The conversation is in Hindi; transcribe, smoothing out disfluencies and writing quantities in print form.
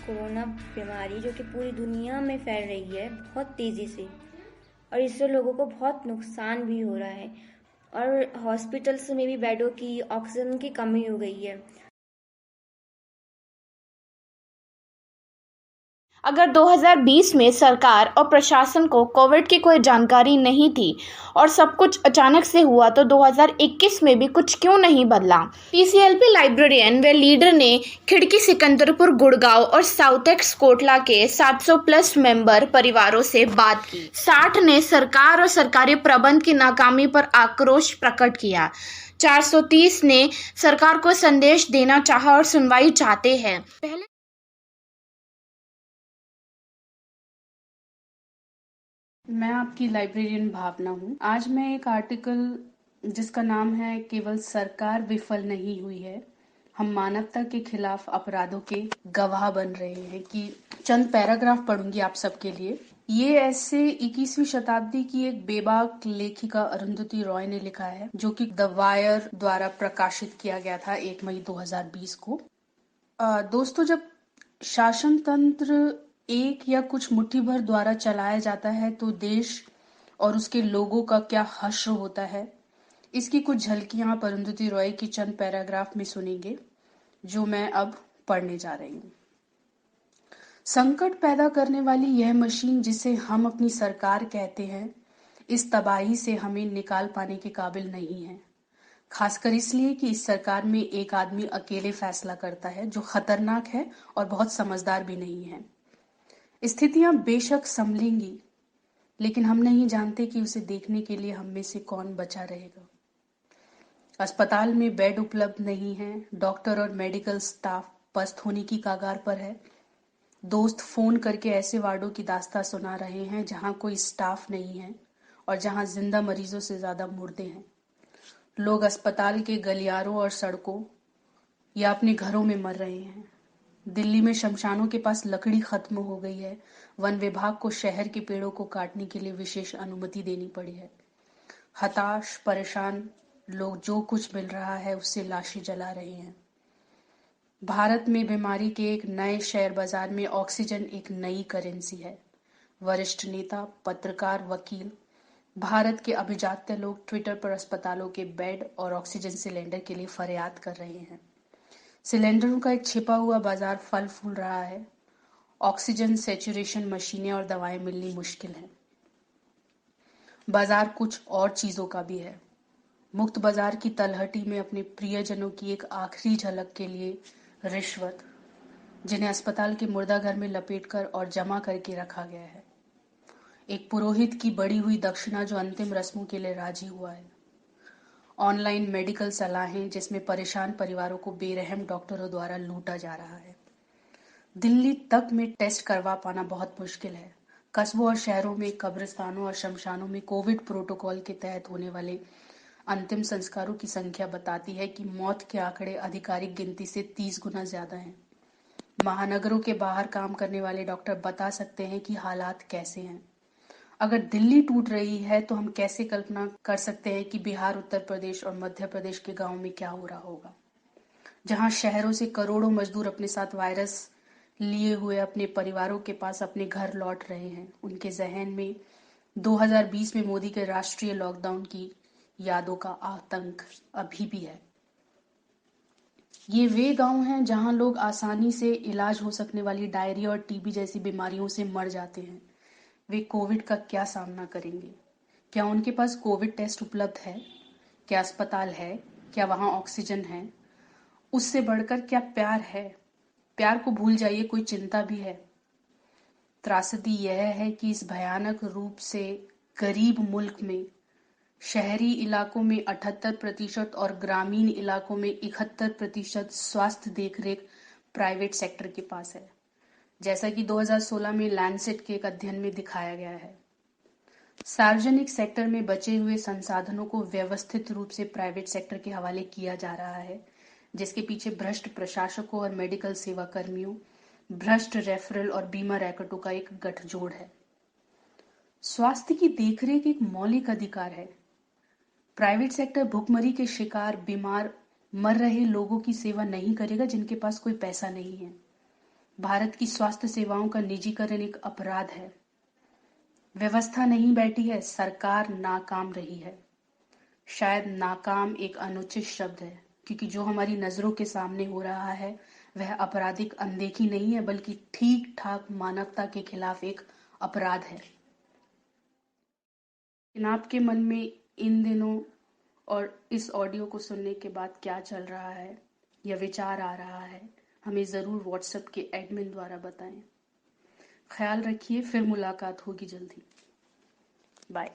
कोरोना बीमारी जो कि पूरी दुनिया में फैल रही है बहुत तेज़ी से, और इससे लोगों को बहुत नुकसान भी हो रहा है और हॉस्पिटल्स में भी बेडों की, ऑक्सीजन की कमी हो गई है। अगर 2020 में सरकार और प्रशासन को कोविड की कोई जानकारी नहीं थी और सब कुछ अचानक से हुआ, तो 2021 में भी कुछ क्यों नहीं बदला? पीसीएलपी लाइब्रेरियन व लीडर ने खिड़की सिकंदरपुर, गुड़गांव और साउथेक्स कोटला के 700 प्लस मेंबर परिवारों से बात की। 60 ने सरकार और सरकारी प्रबंध की नाकामी पर आक्रोश प्रकट किया। 430 ने सरकार को संदेश देना चाहा और सुनवाई चाहते हैं। पहले मैं आपकी लाइब्रेरियन भावना हूँ। आज मैं एक आर्टिकल जिसका नाम है केवल सरकार विफल नहीं हुई है, हम मानवता के खिलाफ अपराधों के गवाह बन रहे हैं, कि चंद पैराग्राफ पढ़ूंगी आप सबके लिए। ये ऐसे 21वीं शताब्दी की एक बेबाक लेखिका अरुंधति रॉय ने लिखा है, जो कि द वायर द्वारा प्रकाशित किया गया था 1 मई 2020 को। दोस्तों, जब शासन तंत्र एक या कुछ मुट्ठी भर द्वारा चलाया जाता है तो देश और उसके लोगों का क्या हश्र होता है, इसकी कुछ झलकियां आप अरुंधति रॉय की चंद पैराग्राफ में सुनेंगे, जो मैं अब पढ़ने जा रही हूँ। संकट पैदा करने वाली यह मशीन जिसे हम अपनी सरकार कहते हैं, इस तबाही से हमें निकाल पाने के काबिल नहीं है। खासकर इसलिए कि इस सरकार में एक आदमी अकेले फैसला करता है, जो खतरनाक है और बहुत समझदार भी नहीं है। स्थितियां बेशक संभलेंगी, लेकिन हम नहीं जानते कि उसे देखने के लिए हम में से कौन बचा रहेगा। अस्पताल में बेड उपलब्ध नहीं है, डॉक्टर और मेडिकल स्टाफ पस्त होने की कगार पर है। दोस्त फोन करके ऐसे वार्डों की दास्तां सुना रहे हैं जहां कोई स्टाफ नहीं है और जहां जिंदा मरीजों से ज्यादा मुर्दे हैं। लोग अस्पताल के गलियारों और सड़कों या अपने घरों में मर रहे हैं। दिल्ली में शमशानों के पास लकड़ी खत्म हो गई है। वन विभाग को शहर के पेड़ों को काटने के लिए विशेष अनुमति देनी पड़ी है। हताश, परेशान लोग जो कुछ मिल रहा है उससे लाशें जला रहे हैं। भारत में बीमारी के एक नए शेयर बाजार में ऑक्सीजन एक नई करेंसी है। वरिष्ठ नेता, पत्रकार, वकील, भारत के अभिजात्य लोग ट्विटर पर अस्पतालों के बेड और ऑक्सीजन सिलेंडर के लिए फरियाद कर रहे हैं। सिलेंडरों का एक छिपा हुआ बाजार फल फूल रहा है। ऑक्सीजन सैचुरेशन मशीनें और दवाएं मिलनी मुश्किल है। बाजार कुछ और चीजों का भी है। मुक्त बाजार की तलहटी में अपने प्रियजनों की एक आखिरी झलक के लिए रिश्वत, जिन्हें अस्पताल के मुर्दाघर में लपेटकर और जमा करके रखा गया है। एक पुरोहित की बढ़ी हुई दक्षिणा जो अंतिम रस्मों के लिए राजी हुआ है। ऑनलाइन मेडिकल सलाहें जिसमें परेशान परिवारों को बेरहम डॉक्टरों द्वारा लूटा जा रहा है। दिल्ली तक में टेस्ट करवा पाना बहुत मुश्किल है। कस्बों और शहरों में, कब्रिस्तानों और शमशानों में कोविड प्रोटोकॉल के तहत होने वाले अंतिम संस्कारों की संख्या बताती है कि मौत के आंकड़े आधिकारिक गिनती से 30 गुना ज्यादा हैं। महानगरों के बाहर काम करने वाले डॉक्टर बता सकते हैं कि हालात कैसे हैं। अगर दिल्ली टूट रही है तो हम कैसे कल्पना कर सकते हैं कि बिहार, उत्तर प्रदेश और मध्य प्रदेश के गांवों में क्या हो रहा होगा, जहां शहरों से करोड़ों मजदूर अपने साथ वायरस लिए हुए अपने परिवारों के पास अपने घर लौट रहे हैं। उनके जहन में 2020 में मोदी के राष्ट्रीय लॉकडाउन की यादों का आतंक अभी भी है। ये वे गांव हैं जहां लोग आसानी से इलाज हो सकने वाली डायरिया और टीबी जैसी बीमारियों से मर जाते हैं। वे कोविड का क्या सामना करेंगे? क्या उनके पास कोविड टेस्ट उपलब्ध है? क्या अस्पताल है? क्या वहां ऑक्सीजन है? उससे बढ़कर क्या प्यार है? प्यार को भूल जाइए, कोई चिंता भी है। त्रासदी यह है कि इस भयानक रूप से गरीब मुल्क में शहरी इलाकों में 78% और ग्रामीण इलाकों में 71% स्वास्थ्य देखरेख प्राइवेट सेक्टर के पास है, जैसा कि 2016 में लैंसेट के एक अध्ययन में दिखाया गया है। सार्वजनिक सेक्टर में बचे हुए संसाधनों को व्यवस्थित रूप से प्राइवेट सेक्टर के हवाले किया जा रहा है, जिसके पीछे भ्रष्ट प्रशासकों और मेडिकल सेवा कर्मियों, भ्रष्ट रेफरल और बीमा रैकेटों का एक गठजोड़ है। स्वास्थ्य की देखरेख एक मौलिक अधिकार है। प्राइवेट सेक्टर भुखमरी के शिकार, बीमार, मर रहे लोगों की सेवा नहीं करेगा जिनके पास कोई पैसा नहीं है। भारत की स्वास्थ्य सेवाओं का निजीकरण एक अपराध है। व्यवस्था नहीं बैठी है, सरकार नाकाम रही है। शायद नाकाम एक अनुचित शब्द है, क्योंकि जो हमारी नजरों के सामने हो रहा है वह आपराधिक अनदेखी नहीं है, बल्कि ठीक ठाक मानवता के खिलाफ एक अपराध है। लेकिन आपके मन में इन दिनों और इस ऑडियो को सुनने के बाद क्या चल रहा है या विचार आ रहा है, हमें ज़रूर व्हाट्सएप के एडमिन द्वारा बताएं। ख्याल रखिए, फिर मुलाकात होगी जल्दी। बाय।